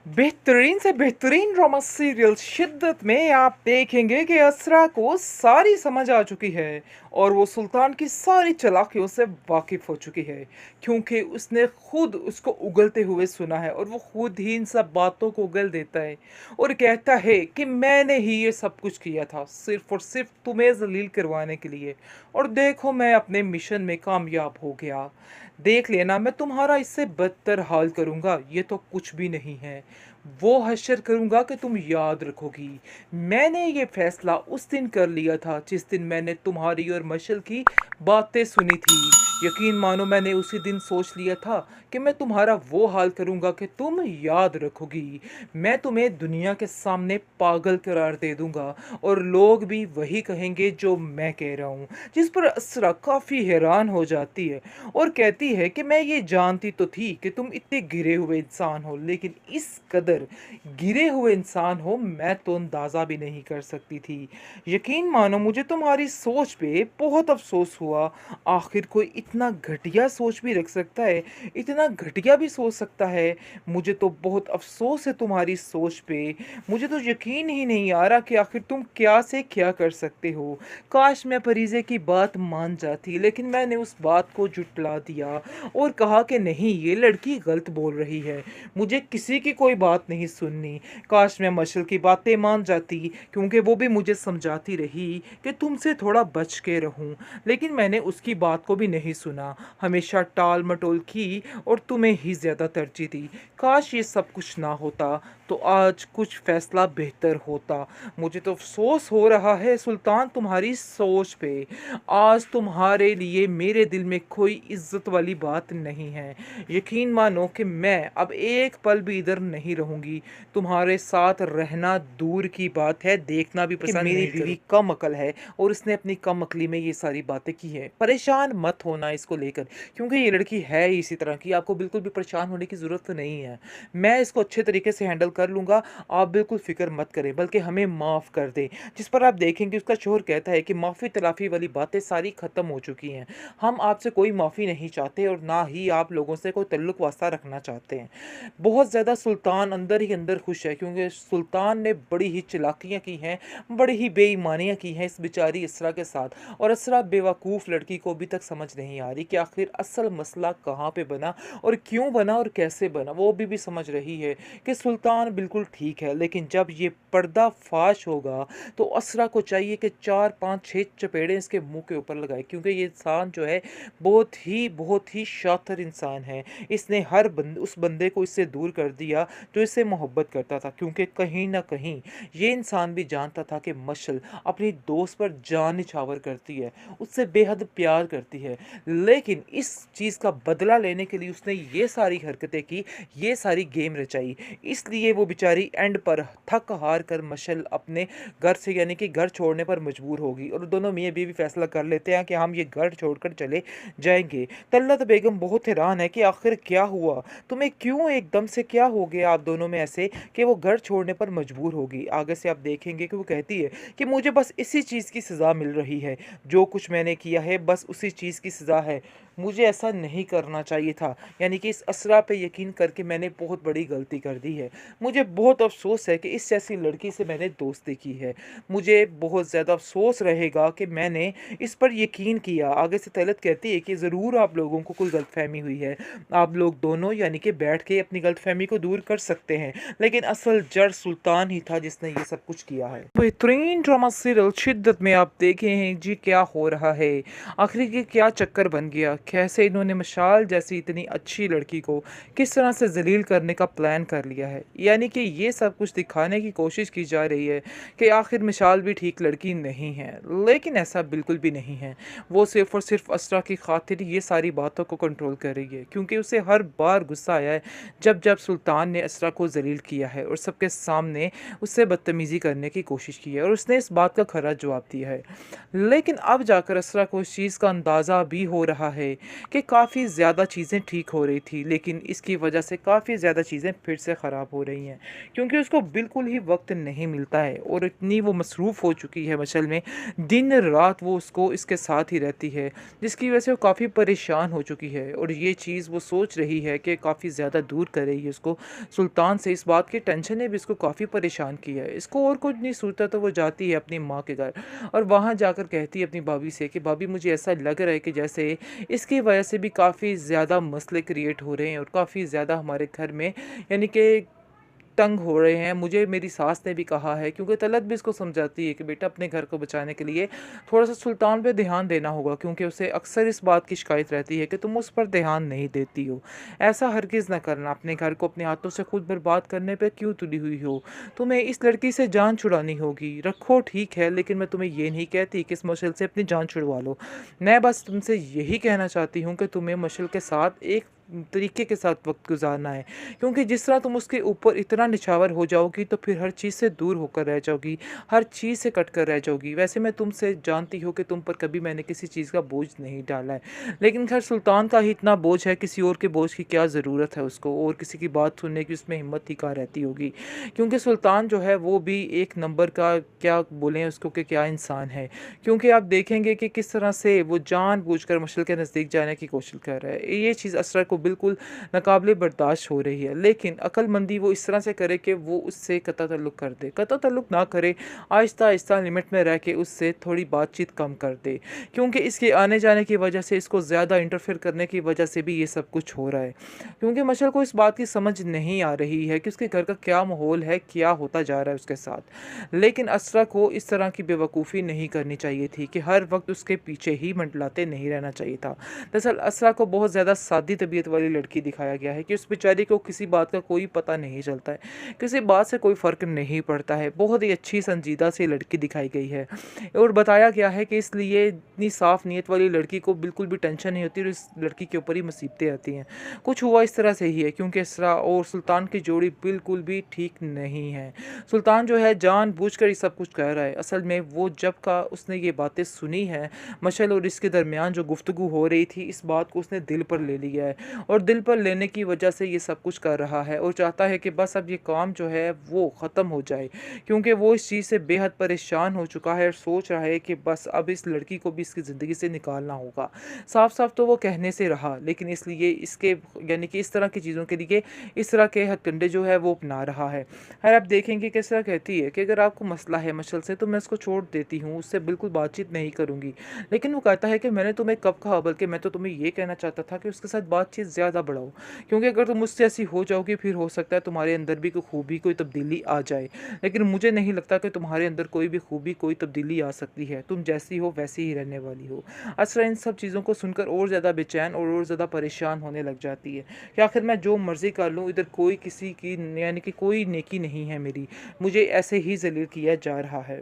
बेहतरीन से बेहतरीन ड्रामा सीरियल शिद्दत में आप देखेंगे कि असरा को सारी समझ आ चुकी है और वो सुल्तान की सारी चालाकियों से वाकिफ हो चुकी है, क्योंकि उसने खुद उसको उगलते हुए सुना है और वो खुद ही इन सब बातों को उगल देता है और कहता है कि मैंने ही ये सब कुछ किया था सिर्फ और सिर्फ तुम्हें जलील करवाने के लिए। और देखो, मैं अपने मिशन में कामयाब हो गया। देख लेना, मैं तुम्हारा इससे बदतर हाल करूंगा। ये तो कुछ भी नहीं है, वो हश्र करूंगा कि तुम याद रखोगी। मैंने ये फैसला उस दिन कर लिया था जिस दिन मैंने तुम्हारी और मशल की बातें सुनी थी। यकीन मानो, मैंने उसी दिन सोच लिया था कि मैं तुम्हारा वो हाल करूंगा कि तुम याद रखोगी। मैं तुम्हें दुनिया के सामने पागल करार दे दूंगा और लोग भी वही कहेंगे जो मैं कह रहा हूँ। जिस पर असरा काफ़ी हैरान हो जाती है और कहती है कि मैं ये जानती तो थी कि तुम इतने गिरे हुए इंसान हो, लेकिन इस कदर गिरे हुए इंसान हो मैं तो अंदाज़ा भी नहीं कर सकती थी। यकीन मानो, मुझे तुम्हारी सोच पे बहुत अफसोस हुआ। आखिर कोई इतना घटिया सोच भी रख सकता है, इतना घटिया भी सोच सकता है। मुझे तो बहुत अफसोस है तुम्हारी सोच पे। मुझे तो यकीन ही नहीं आ रहा कि आखिर तुम क्या से क्या कर सकते हो। काश मैं फरीज़े की बात मान जाती, लेकिन मैंने उस बात को जुटला दिया और कहा कि नहीं, ये लड़की गलत बोल रही है, मुझे किसी की कोई बात नहीं सुननी। काश मैं मशल की बातें मान जाती, क्योंकि वो भी मुझे समझाती रही कि तुमसे थोड़ा बच के रहूं, लेकिन मैंने उसकी बात को भी नहीं सुना। हमेशा टाल मटोल की और तुम्हें ही ज़्यादा तरजीह दी। काश ये सब कुछ ना होता तो आज कुछ फैसला बेहतर होता। मुझे तो अफसोस हो रहा है सुल्तान तुम्हारी सोच पे। आज तुम्हारे लिए मेरे दिल में कोई इज्जत वाली बात नहीं है। यकीन मानो कि मैं अब एक पल भी इधर नहीं रहूंगी। तुम्हारे साथ रहना दूर की बात है, देखना भी पसंद मेरी नहीं बीवी करूँ। कम अकल है और इसने अपनी कम अकली में ये सारी बातें की है। परेशान मत होना इसको लेकर, क्योंकि ये लड़की है ही इसी तरह की। आपको बिल्कुल भी परेशान होने की ज़रूरत नहीं है। मैं इसको अच्छे तरीके से हैंडल कर लूँगा। आप बिल्कुल फ़िक्र मत करें, बल्कि हमें माफ़ कर दें। जिस पर आप देखेंगे उसका शोहर कहता है कि माफ़ी तलाफ़ी वाली बातें सारी ख़त्म हो चुकी हैं। हम आपसे कोई माफ़ी नहीं चाहते और ना ही आप लोगों से कोई तल्लुक वास्ता रखना चाहते हैं। बहुत ज़्यादा सुल्तान अंदर ही अंदर खुश है, क्योंकि सुल्तान ने बड़ी ही चालाकियाँ की हैं, बड़ी ही बेईमानियाँ की हैं इस बेचारी इसरा के साथ। और इसरा बेवकूफ़ लड़की को अभी तक समझ नहीं आ रही कि आखिर असल मसला कहाँ पे बना और क्यों बना और कैसे बना। वो अभी भी समझ रही है कि सुल्तान बिल्कुल ठीक है, लेकिन जब ये पर्दा फाश होगा तो असरा को चाहिए कि 4 5 6 चपेड़े इसके मुंह के ऊपर लगाए, क्योंकि ये इंसान जो है बहुत ही शातिर इंसान है। इसने उस बंदे को इससे दूर कर दिया जो इससे मोहब्बत करता था, क्योंकि कहीं ना कहीं ये इंसान भी जानता था कि मशल अपनी दोस्त पर जान निछावर करती है, उससे बेहद प्यार करती है। लेकिन इस चीज़ का बदला लेने के लिए उसने ये सारी हरकतें की, ये सारी गेम रचाई। इसलिए वो बेचारी एंड पर थक हार कर मशल अपने घर से, यानी कि घर छोड़ने पर मजबूर होगी और दोनों मियाँ बीवी फैसला कर लेते हैं कि हम ये घर छोड़कर चले जाएंगे। तल्लत बेगम बहुत हैरान है कि आखिर क्या हुआ, तुम्हें क्यों एकदम से क्या हो गया आप दोनों में ऐसे कि वो घर छोड़ने पर मजबूर होगी। आगे से आप देखेंगे कि वो कहती है कि मुझे बस इसी चीज़ की सज़ा मिल रही है, जो कुछ मैंने किया है बस उसी चीज़ की सज़ा है। मुझे ऐसा नहीं करना चाहिए था, यानी कि इस असरा पे यकीन करके मैंने बहुत बड़ी गलती कर दी है। मुझे बहुत अफसोस है कि इस जैसी लड़की से मैंने दोस्ती की है। मुझे बहुत ज़्यादा अफसोस रहेगा कि मैंने इस पर यकीन किया। आगे से तलत कहती है कि ज़रूर आप लोगों को कोई गलतफहमी हुई है, आप लोग दोनों यानी कि बैठ के अपनी गलतफहमी को दूर कर सकते हैं, लेकिन असल जड़ सुल्तान ही था जिसने ये सब कुछ किया है। बेहतरीन ड्रामा सीरियल शिद्दत में आप देखे हैं जी क्या हो रहा है। आखिर ये क्या चक्कर बन गया, कैसे इन्होंने मशाल जैसी इतनी अच्छी लड़की को किस तरह से जलील करने का प्लान कर लिया है। यानी कि ये सब कुछ दिखाने की कोशिश की जा रही है कि आखिर मिसाल भी ठीक लड़की नहीं है, लेकिन ऐसा बिल्कुल भी नहीं है। वो सिर्फ और सिर्फ असरा की खातिर ये सारी बातों को कंट्रोल कर रही है, क्योंकि उसे हर बार गुस्सा आया है जब जब सुल्तान ने असरा को जलील किया है और सबके सामने उससे बदतमीज़ी करने की कोशिश की है, और उसने इस बात का खरा जवाब दिया है। लेकिन अब जाकर असरा को इस चीज़ का अंदाज़ा भी हो रहा है है कि काफ़ी ज़्यादा चीज़ें ठीक हो रही थी, लेकिन इसकी वजह से काफ़ी ज़्यादा चीज़ें फिर से ख़राब हो रही हैं। क्योंकि उसको बिल्कुल ही वक़्त नहीं मिलता है और इतनी वो मसरूफ़ हो चुकी है मशल में, दिन-रात वो उसको इसके साथ ही रहती है, जिसकी वजह से वो काफ़ी परेशान हो चुकी है और ये चीज़ वो सोच रही है कि काफ़ी ज़्यादा दूर करेगी उसको सुल्तान से। इस बात की टेंशन ने भी इसको काफ़ी परेशान किया है। इसको और कुछ नहीं सूझता तो वो जाती है अपनी माँ के घर और वहाँ जाकर कहती है अपनी भाभी से कि भाभी मुझे ऐसा लग रहा है कि जैसे इसकी वजह से भी काफ़ी ज़्यादा मसले क्रिएट हो रहे हैं और काफ़ी ज़्यादा हमारे घर में यानी कि तंग हो रहे हैं। मुझे मेरी सास ने भी कहा है, क्योंकि तलत भी इसको समझाती है कि बेटा अपने घर को बचाने के लिए थोड़ा-सा सुल्तान पे ध्यान देना होगा, क्योंकि उसे अक्सर इस बात की शिकायत रहती है कि तुम उस पर ध्यान नहीं देती हो। ऐसा हरगिज़ ना करना, अपने घर को अपने हाथों से खुद बर्बाद करने पे क्यों तुली हुई हो? तुम्हें इस लड़की से जान छुड़ानी होगी। रखो ठीक है, लेकिन मैं तुम्हें ये नहीं कहती कि इस मशल से अपनी जान छुड़वा लो। मैं बस तुमसे यही कहना चाहती हूँ कि तुम्हें मशल के साथ एक तरीके के साथ वक़्त गुज़ारना है। क्योंकि जिस तरह तुम उसके ऊपर इतना निछावर हो जाओगी तो फिर हर चीज़ से दूर होकर रह जाओगी, हर चीज़ से कट कर रह जाओगी। वैसे मैं तुमसे जानती हूँ कि तुम पर कभी मैंने किसी चीज़ का बोझ नहीं डाला है, लेकिन ख़ैर सुल्तान का ही इतना बोझ है, किसी और के बोझ की क्या ज़रूरत है उसको, और किसी की बात सुनने की उसमें हिम्मत ही कहाँ रहती होगी। क्योंकि सुल्तान जो है वो भी एक नंबर का, क्या बोलें उसको, कि क्या इंसान है। क्योंकि आप देखेंगे कि किस तरह से वो जानबूझकर मशल के नज़दीक जाने की कोशिश कर रहा है। ये चीज़ असरा को बिल्कुल नाकाबिले बर्दाश्त हो रही है, लेकिन अक्लमंदी वो इस तरह से करे कि वो उससे कता ताल्लुक़ कर दे। कता ताल्लुक़ ना करे, आहिस्ता-आहिस्ता लिमिट में रह के उससे थोड़ी बातचीत कम कर दे। क्योंकि इसके आने-जाने की वजह से, इसको ज़्यादा इंटरफेयर करने की वजह से भी ये सब कुछ हो रहा है। क्योंकि मशल को इस बात की समझ नहीं आ रही है कि उसके घर का क्या माहौल है, क्या होता जा रहा है उसके साथ। लेकिन असरा को इस तरह की बेवकूफ़ी नहीं करनी चाहिए थी कि हर वक़्त उसके पीछे ही मंडलाते नहीं रहना चाहिए था। दरअसल असरा को बहुत ज़्यादा सादी तबीयत वाली लड़की दिखाया गया है कि उस बेचारी को किसी बात का कोई पता नहीं चलता है, किसी बात से कोई फ़र्क नहीं पड़ता है। बहुत ही अच्छी संजीदा सी लड़की दिखाई गई है और बताया गया है कि इसलिए इतनी साफ़ नीयत वाली लड़की को बिल्कुल भी टेंशन नहीं होती और इस लड़की के ऊपर ही मुसीबतें आती हैं। कुछ हुआ इस तरह से ही है, क्योंकि इसरा और सुल्तान की जोड़ी बिल्कुल भी ठीक नहीं है। सुल्तान जो है जानबूझकर ये सब कुछ कर रहा है। असल में वो जब का उसने ये बातें सुनी हैं, मशल और इसके दरमियान जो गुफ्तगू हो रही थी, इस बात को उसने दिल पर ले लिया है और दिल पर लेने की वजह से ये सब कुछ कर रहा है और चाहता है कि बस अब ये काम जो है वो ख़त्म हो जाए। क्योंकि वो इस चीज़ से बेहद परेशान हो चुका है और सोच रहा है कि बस अब इस लड़की को भी इसकी ज़िंदगी से निकालना होगा। साफ-साफ तो वो कहने से रहा, लेकिन इसलिए इसके यानी कि इस तरह की चीज़ों के लिए इस तरह के हथकंडे जो है वो अपना रहा है। और आप देखेंगे किस तरह कहती है कि अगर आपको मसला है मशल से तो मैं उसको छोड़ देती हूँ, उससे बिल्कुल बातचीत नहीं करूँगी। लेकिन वो कहता है कि मैंने तुम्हें कब कहा, बल्कि मैं तो तुम्हें ये कहना चाहता था कि उसके साथ बातचीत ज़्यादा बढ़ाओ। क्योंकि अगर तुम मुझसे ऐसी हो जाओगी फिर हो सकता है तुम्हारे अंदर भी कोई खूबी, कोई तब्दीली आ जाए। लेकिन मुझे नहीं लगता कि तुम्हारे अंदर कोई भी खूबी, कोई तब्दीली आ सकती है। तुम जैसी हो वैसी ही रहने वाली हो। असरा इन सब चीज़ों को सुनकर और ज़्यादा बेचैन और ज़्यादा परेशान होने लग जाती है कि आखिर मैं जो मर्ज़ी कर लूँ, इधर कोई किसी की यानी कि कोई नेकी नहीं है मेरी। मुझे ऐसे ही ज़लील किया जा रहा है।